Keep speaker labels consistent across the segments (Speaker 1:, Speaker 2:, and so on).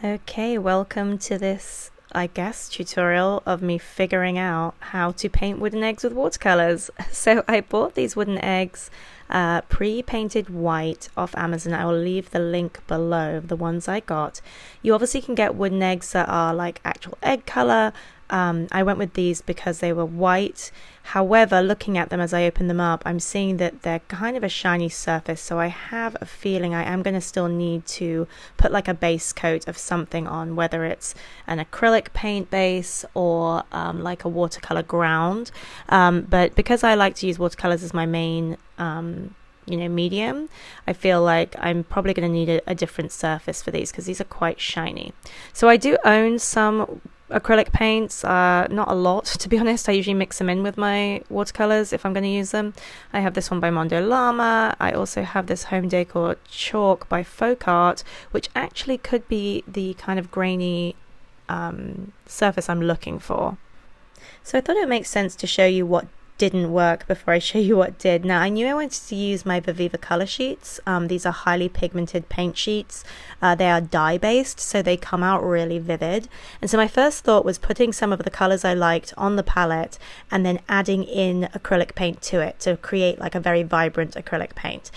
Speaker 1: Okay, welcome to this, I guess, tutorial of me figuring out how to paint wooden eggs with watercolors. So I bought these wooden eggs pre-painted white off Amazon. I will leave the link below of the ones I got. You obviously can get wooden eggs that are like actual egg color. I went with these because they were white. However, looking at them as I open them up, I'm seeing that they're kind of a shiny surface, so I have a feeling I am going to still need to put like a base coat of something on, whether it's an acrylic paint base or like a watercolor ground. But because I like to use watercolors as my main medium, I feel like I'm probably going to need a different surface for these because these are quite shiny. So I do own some acrylic paints, not a lot to be honest. I usually mix them in with my watercolors if I'm going to use them. I have this one by Mondo Llama. I also have this home decor chalk by Folk Art, which actually could be the kind of grainy surface I'm looking for. So I thought it would make sense to show you what didn't work before I show you what did. Now I knew I wanted to use my Viviva color sheets. These are highly pigmented paint sheets. They are dye based, so they come out really vivid. And so my first thought was putting some of the colors I liked on the palette and then adding in acrylic paint to it to create like a very vibrant acrylic paint.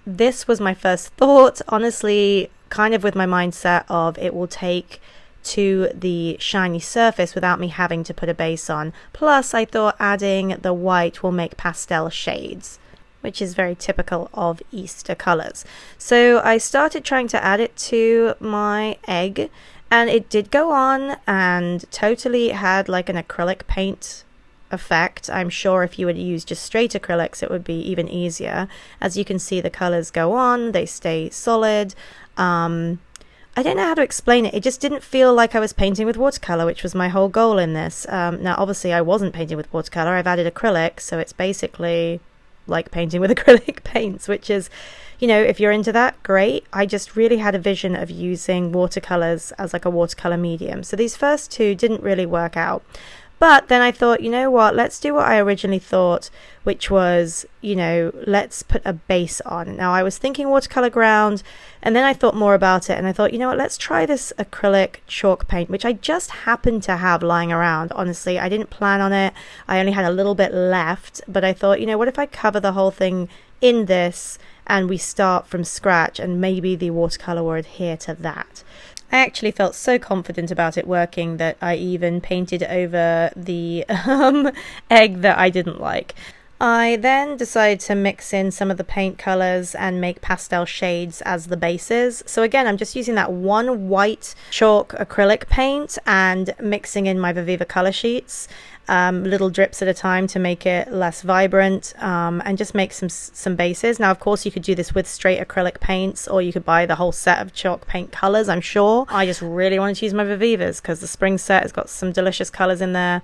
Speaker 1: This was my first thought, honestly, kind of with my mindset of it will take to the shiny surface without me having to put a base on. Plus I thought adding the white will make pastel shades, which is very typical of Easter colors. So I started trying to add it to my egg, and it did go on and totally had like an acrylic paint effect. I'm sure if you would use just straight acrylics it would be even easier. As you can see, the colors go on, they stay solid. I don't know how to explain it. It just didn't feel like I was painting with watercolor, which was my whole goal in this. Now, obviously, I wasn't painting with watercolor. I've added acrylic, so it's basically like painting with acrylic paints, which is, if you're into that, great. I just really had a vision of using watercolors as like a watercolor medium. So these first two didn't really work out. But then I thought, you know what, let's do what I originally thought, which was, let's put a base on. Now, I was thinking watercolor ground, and then I thought more about it, and I thought, you know what, let's try this acrylic chalk paint, which I just happened to have lying around. Honestly, I didn't plan on it. I only had a little bit left, but I thought, what if I cover the whole thing in this, and we start from scratch, and maybe the watercolor will adhere to that. I actually felt so confident about it working that I even painted over the egg that I didn't like. I then decided to mix in some of the paint colors and make pastel shades as the bases. So again, I'm just using that one white chalk acrylic paint and mixing in my Viviva color sheets, little drips at a time to make it less vibrant, and just make some bases. Now, of course, you could do this with straight acrylic paints, or you could buy the whole set of chalk paint colors, I'm sure. I just really wanted to use my Vivivas because the spring set has got some delicious colors in there.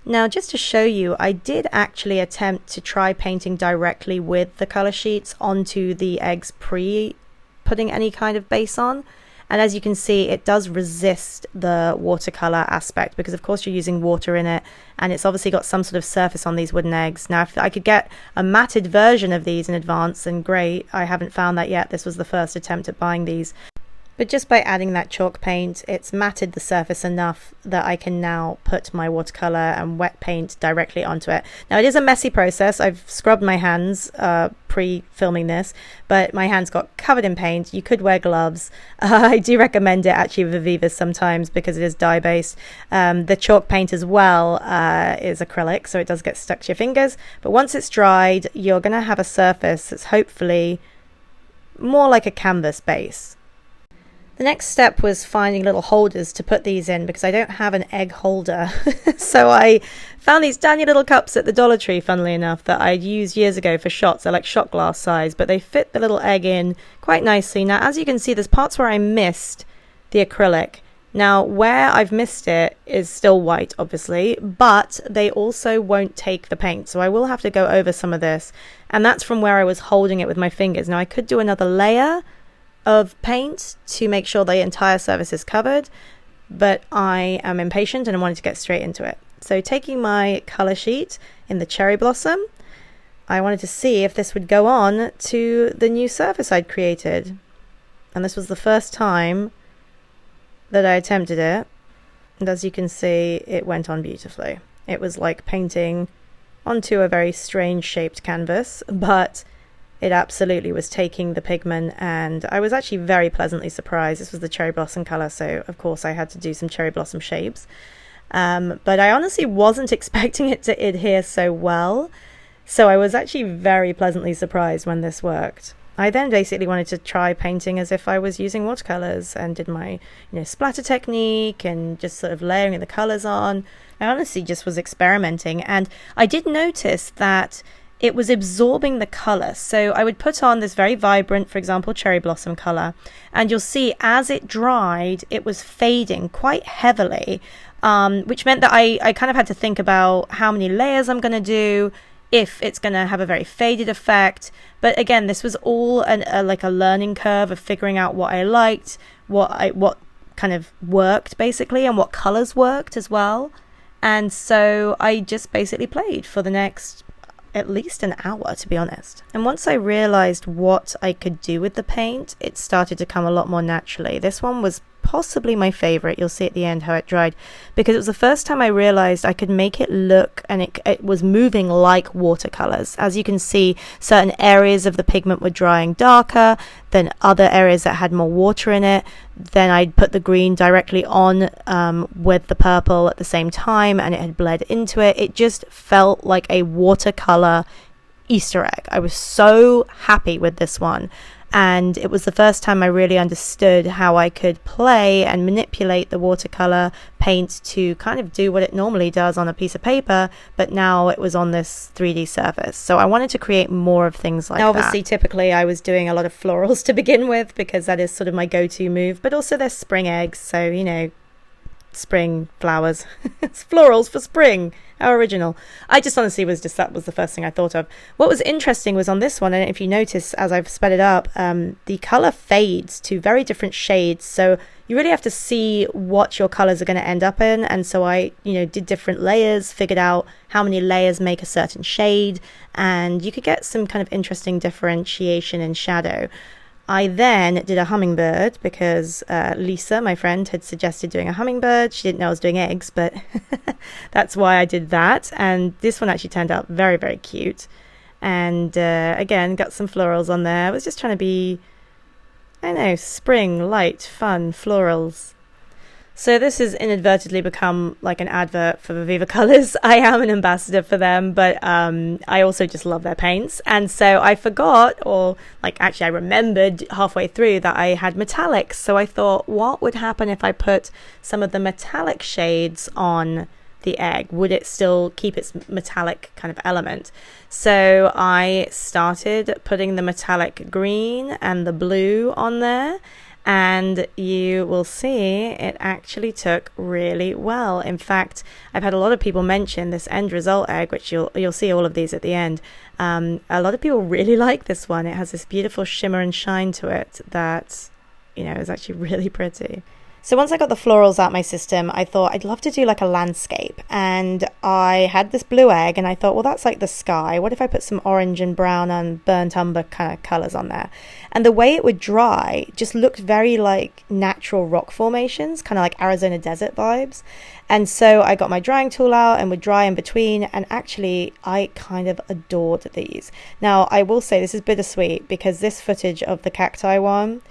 Speaker 1: Now, just to show you, I did actually attempt to try painting directly with the color sheets onto the eggs pre-putting any kind of base on. And as you can see, it does resist the watercolor aspect because, of course, you're using water in it, and it's obviously got some sort of surface on these wooden eggs. Now, if I could get a matted version of these in advance, then great. I haven't found that yet. This was the first attempt at buying these. But just by adding that chalk paint, it's matted the surface enough that I can now put my watercolor and wet paint directly onto it. Now, it is a messy process. I've scrubbed my hands pre-filming this, but my hands got covered in paint. You could wear gloves. I do recommend it actually with Vivivas sometimes because it is dye-based. The chalk paint as well is acrylic, so it does get stuck to your fingers. But once it's dried, you're going to have a surface that's hopefully more like a canvas base. The next step was finding little holders to put these in because I don't have an egg holder. So I found these tiny little cups at the Dollar Tree, funnily enough, that I'd used years ago for shots. They're like shot glass size, but they fit the little egg in quite nicely. Now, as you can see, there's parts where I missed the acrylic. Now, where I've missed it is still white, obviously, but they also won't take the paint. So I will have to go over some of this. And that's from where I was holding it with my fingers. Now, I could do another layer of paint to make sure the entire surface is covered, but I am impatient and I wanted to get straight into it. So taking my color sheet in the cherry blossom, I wanted to see if this would go on to the new surface I'd created. And this was the first time that I attempted it, and as you can see, it went on beautifully. It was like painting onto a very strange shaped canvas, but it absolutely was taking the pigment, and I was actually very pleasantly surprised. This was the cherry blossom colour, so of course I had to do some cherry blossom shapes. But I honestly wasn't expecting it to adhere so well, so I was actually very pleasantly surprised when this worked. I then basically wanted to try painting as if I was using watercolors and did my, splatter technique and just sort of layering the colors on. I honestly just was experimenting, and I did notice that it was absorbing the color. So I would put on this very vibrant, for example, cherry blossom color, and you'll see as it dried, it was fading quite heavily, which meant that I kind of had to think about how many layers I'm going to do, if it's going to have a very faded effect. But again, this was all like a learning curve of figuring out what I liked, what kind of worked basically, and what colors worked as well. And so I just basically played for the next at least an hour, to be honest. And once I realized what I could do with the paint, it started to come a lot more naturally. This one was possibly my favorite. You'll see at the end how it dried, because it was the first time I realized I could make it look, and it was moving like watercolors. As you can see, certain areas of the pigment were drying darker than other areas that had more water in it. Then I'd put the green directly on with the purple at the same time, and it had bled into it. It just felt like a watercolor Easter egg. I was so happy with this one. And it was the first time I really understood how I could play and manipulate the watercolor paint to kind of do what it normally does on a piece of paper, but now it was on this 3D surface. So I wanted to create more of things like that. Now, obviously, typically I was doing a lot of florals to begin with, because that is sort of my go-to move, but also they're spring eggs, so, spring flowers. It's florals for spring. How original. I just honestly that was the first thing I thought of. What was interesting was on this one, and if you notice as I've sped it up, the color fades to very different shades, so you really have to see what your colors are going to end up in. And so I did different layers, figured out how many layers make a certain shade, and you could get some kind of interesting differentiation in shadow. I then did a hummingbird because Lisa, my friend, had suggested doing a hummingbird. She didn't know I was doing eggs, but that's why I did that. And this one actually turned out very, very cute. And again, got some florals on there. I was just trying to be, spring, light, fun, florals. So this has inadvertently become like an advert for Viviva Colors. I am an ambassador for them, but I also just love their paints. And so I forgot, or actually I remembered halfway through that I had metallics. So I thought, what would happen if I put some of the metallic shades on the egg? Would it still keep its metallic kind of element? So I started putting the metallic green and the blue on there. And you will see it actually took really well. In fact, I've had a lot of people mention this end result egg, which you'll see all of these at the end. A lot of people really like this one. It has this beautiful shimmer and shine to it that, is actually really pretty. So once I got the florals out my system, I thought I'd love to do like a landscape. And I had this blue egg, and I thought, well, that's like the sky. What if I put some orange and brown and burnt umber kind of colors on there? And the way it would dry just looked very like natural rock formations, kind of like Arizona desert vibes. And so I got my drying tool out and would dry in between, and actually I kind of adored these. Now, I will say this is bittersweet, because this footage of the cacti one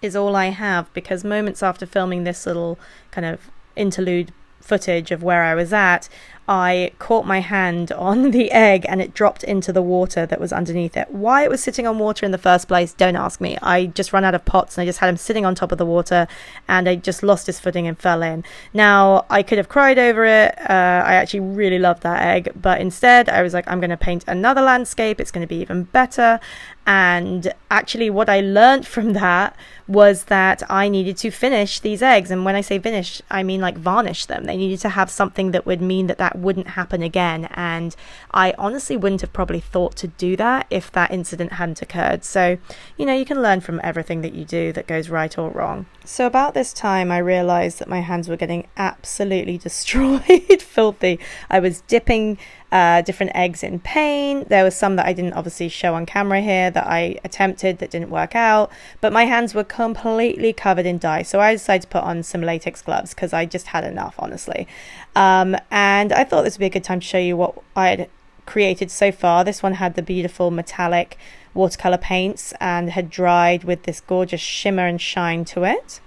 Speaker 1: is all I have, because moments after filming this little kind of interlude footage of where I was at, I caught my hand on the egg and it dropped into the water that was underneath it. Why it was sitting on water in the first place, don't ask me. I just ran out of pots and I just had him sitting on top of the water, and I just lost his footing and fell in. Now, I could have cried over it. I actually really loved that egg, but instead I was like, I'm going to paint another landscape. It's going to be even better. And actually what I learned from that was that I needed to finish these eggs. And when I say finish, I mean like varnish them. They needed to have something that would mean that that wouldn't happen again. And I honestly wouldn't have probably thought to do that if that incident hadn't occurred. So, you can learn from everything that you do that goes right or wrong. So about this time, I realized that my hands were getting absolutely destroyed, filthy. I was dipping different eggs in paint. There was some that I didn't obviously show on camera here that I attempted that didn't work out, but my hands were completely covered in dye, so I decided to put on some latex gloves because I just had enough, honestly. And I thought this would be a good time to show you what I had created so far. This one had the beautiful metallic watercolor paints and had dried with this gorgeous shimmer and shine to it.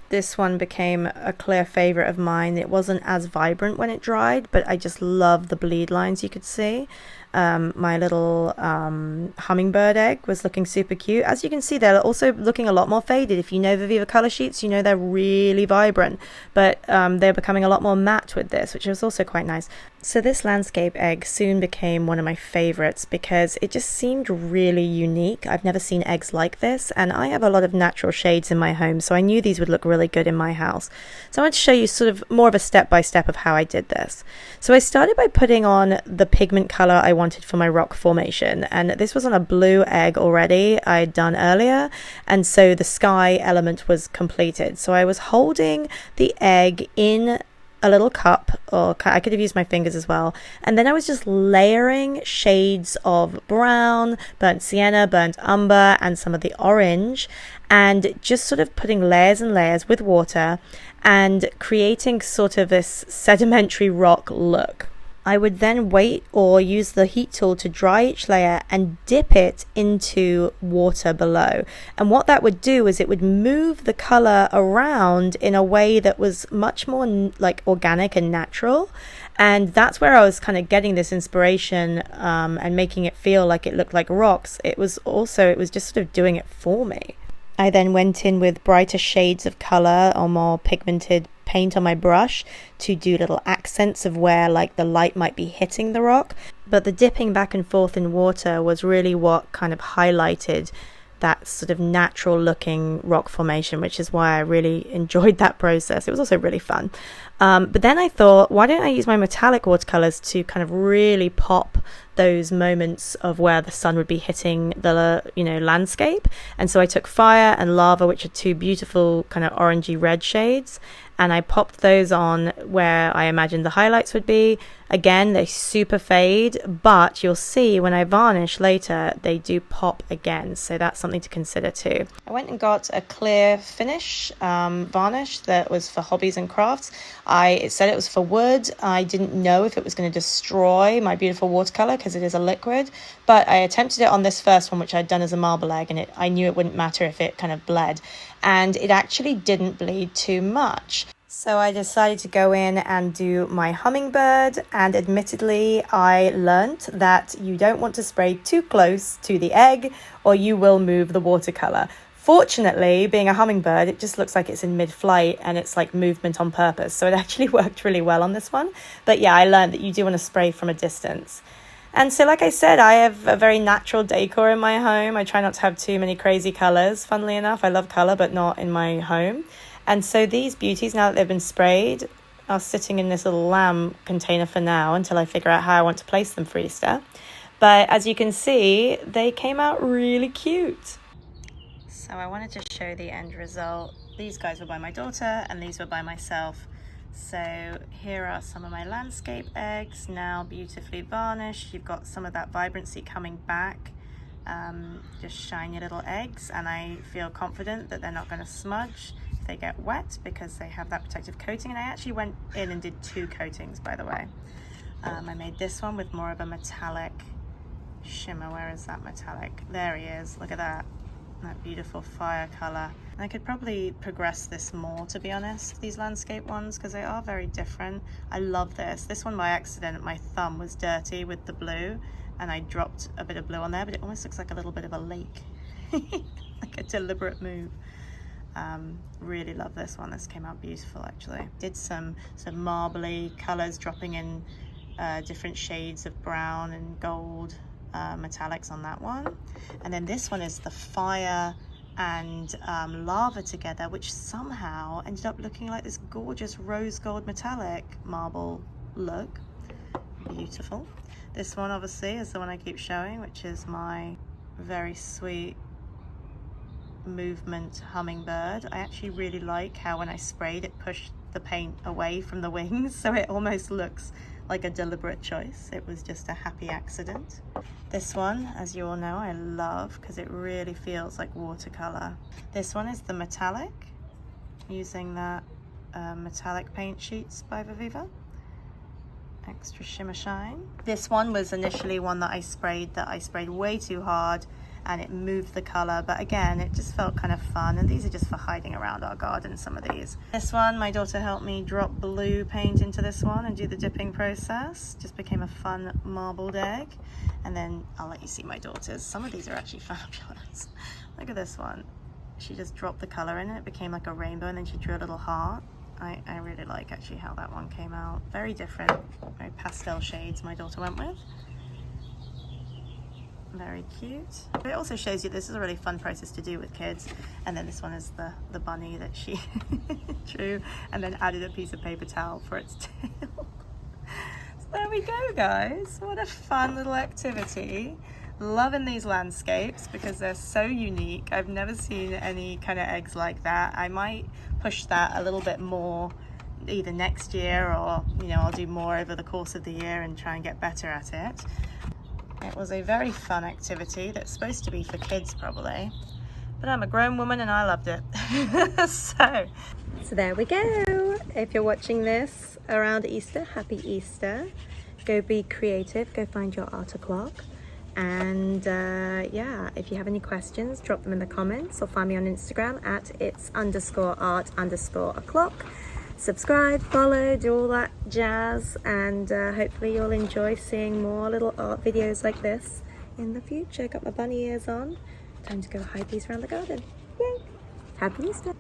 Speaker 1: This one became a clear favorite of mine. It wasn't as vibrant when it dried, but I just love the bleed lines you could see. My little hummingbird egg was looking super cute. As you can see, they're also looking a lot more faded. If you know Viviva color sheets, you know they're really vibrant, but they're becoming a lot more matte with this, which was also quite nice. So this landscape egg soon became one of my favorites because it just seemed really unique. I've never seen eggs like this, and I have a lot of natural shades in my home, so I knew these would look really good in my house. So I want to show you sort of more of a step-by-step of how I did this. So I started by putting on the pigment color I wanted for my rock formation, and this was on a blue egg already I had done earlier, and so the sky element was completed. So I was holding the egg in a little cup, or I could have used my fingers as well, and then I was just layering shades of brown, burnt sienna, burnt umber, and some of the orange, and just sort of putting layers and layers with water and creating sort of this sedimentary rock look. I would then wait or use the heat tool to dry each layer and dip it into water below. And what that would do is it would move the color around in a way that was much more like organic and natural. And that's where I was kind of getting this inspiration and making it feel like it looked like rocks. It was just sort of doing it for me. I then went in with brighter shades of color or more pigmented paint on my brush to do little accents of where like the light might be hitting the rock. But the dipping back and forth in water was really what kind of highlighted that sort of natural looking rock formation, which is why I really enjoyed that process. It was also really fun. But then I thought, why don't I use my metallic watercolors to kind of really pop those moments of where the sun would be hitting the landscape. And so I took fire and lava, which are two beautiful kind of orangey red shades, and I popped those on where I imagined the highlights would be. Again, they super fade, but you'll see when I varnish later, they do pop again. So that's something to consider too. I went and got a clear finish varnish that was for hobbies and crafts. It said it was for wood. I didn't know if it was going to destroy my beautiful watercolor because it is a liquid, but I attempted it on this first one, which I'd done as a marble egg, and I knew it wouldn't matter if it kind of bled, and it actually didn't bleed too much. So I decided to go in and do my hummingbird, and admittedly I learnt that you don't want to spray too close to the egg or you will move the watercolor. Fortunately, being a hummingbird, it just looks like it's in mid-flight and it's like movement on purpose, so it actually worked really well on this one. But yeah, I learned that you do want to spray from a distance. And so like I said, I have a very natural decor in my home. I try not to have too many crazy colours. Funnily enough, I love colour, but not in my home. And so these beauties, now that they've been sprayed, are sitting in this little lamb container for now until I figure out how I want to place them for Easter. But as you can see, they came out really cute. So I wanted to show the end result. These guys were by my daughter and these were by myself. So here are some of my landscape eggs, now beautifully varnished. You've got some of that vibrancy coming back. Just shiny little eggs, and I feel confident that they're not going to smudge if they get wet because they have that protective coating. And I actually went in and did 2 coatings, by the way. I made this one with more of a metallic shimmer. Where is that metallic? There he is. Look at that beautiful fire color. And I could probably progress this more, to be honest, these landscape ones, because they are very different. I love this one by accident. My thumb was dirty with the blue and I dropped a bit of blue on there, but it almost looks like a little bit of a lake. Like a deliberate move. Really love this one. This came out beautiful, actually. Did some marbly colors, dropping in different shades of brown and gold metallics on that one. And then this one is the fire and lava together, which somehow ended up looking like this gorgeous rose gold metallic marble look. Beautiful. This one obviously is the one I keep showing, which is my very sweet movement hummingbird. I actually really like how when I sprayed it pushed the paint away from the wings, so it almost looks like a deliberate choice. It was just a happy accident. This one, as you all know, I love because it really feels like watercolor. This one is the metallic, using that metallic paint sheets by Viviva. Extra shimmer shine. This one was initially one that I sprayed way too hard, and it moved the color, but again, it just felt kind of fun, and these are just for hiding around our garden, some of these. This one, my daughter helped me drop blue paint into this one and do the dipping process. Just became a fun marbled egg. And then I'll let you see my daughter's. Some of these are actually fabulous. Look at this one. She just dropped the color in it. It became like a rainbow, and then she drew a little heart. I really like actually how that one came out. Very different, very pastel shades my daughter went with. Very cute. It also shows you this is a really fun process to do with kids. And then this one is the bunny that she drew, and then added a piece of paper towel for its tail. So there we go, guys. What a fun little activity. Loving these landscapes because they're so unique. I've never seen any kind of eggs like that. I might push that a little bit more either next year, or I'll do more over the course of the year and try and get better at it. It was a very fun activity that's supposed to be for kids probably, but I'm a grown woman and I loved it. So there we go. If you're watching this around Easter, happy Easter. Go be creative, go find your art o'clock. And yeah, if you have any questions, drop them in the comments, or find me on Instagram at its_art_o'clock. Subscribe, follow, do all that jazz, and hopefully you'll enjoy seeing more little art videos like this in the future. Got my bunny ears on. Time to go hide these around the garden. Yay! Happy Easter!